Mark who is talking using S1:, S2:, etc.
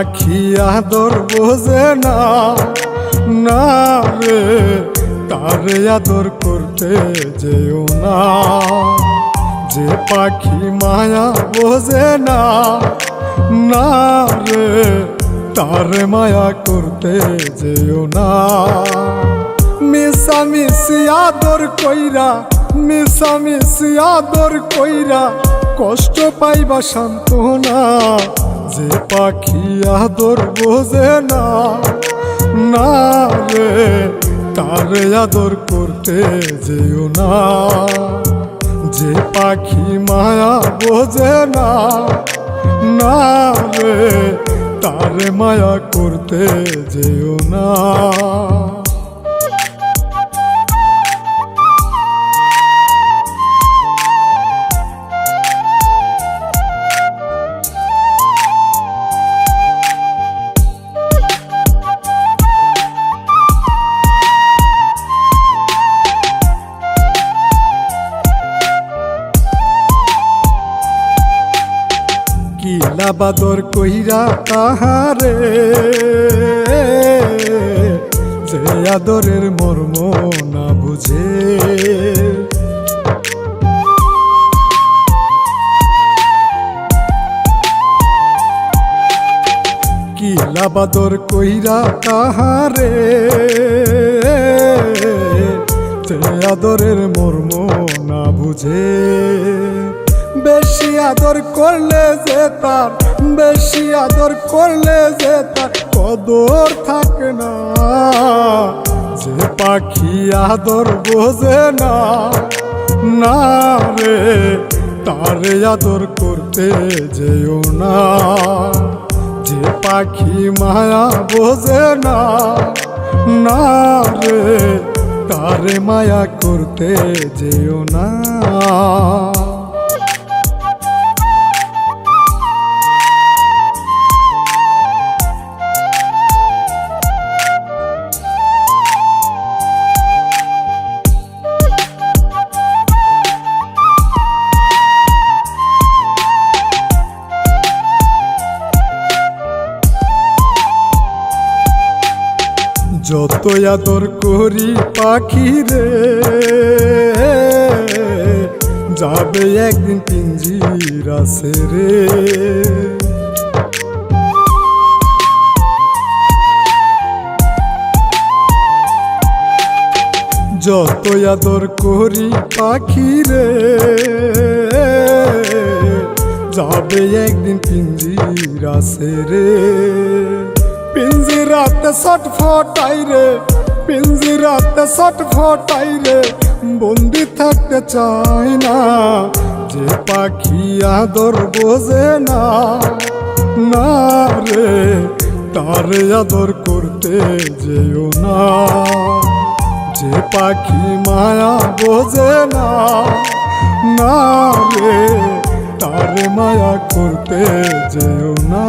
S1: পাখি আদর বোঝে না, না রে তারে আদর করতে যেও না। যে পাখি মায়া বোঝে না, না রে তারে মায়া করতে যেও না। মিশামিশি আদর কইরা, মিশামিশি আদর কইরা কষ্ট পাইবা সান্ত্বনা। যে পাখি আদর বোঝে না, না রে তারে আদর করতে যেও না। যে পাখি মায়া বোঝে না, না রে তারে মায়া করতে যেও না। কিলা বাদর কইরা তাহারে, যে আদরের মর্ম না বুঝে। কিলা বাদর কইরা তাহারে, যে আদরের মর্ম না বুঝে। বেশি আদর করলে যে তার, বেশি আদর করলে যে তার কদর থাকে না। যে পাখি আদর বোঝে না, না রে তারে আদর করতে যেও না। যে পাখি মায়া বোঝে না, না রে তারে মায়া করতে যেও না। যত আদর করি পাখি রে, যাবে একদিন পিঞ্জিরা ছেড়ে। যত আদর করি পাখি রে, যাবে একদিন পিঞ্জিরা ছেড়ে। পিঞ্জিরাতে ছটফটাই রে, পিঞ্জিরাতে ছটফটাই রে, বন্দি থাকতে চাই না। যে পাখি আদর বোঝে না, না রে তারে আদর করতে যেও না। যে পাখি মায়া বোঝে না, না রে তারে মায়া করতে যেও না।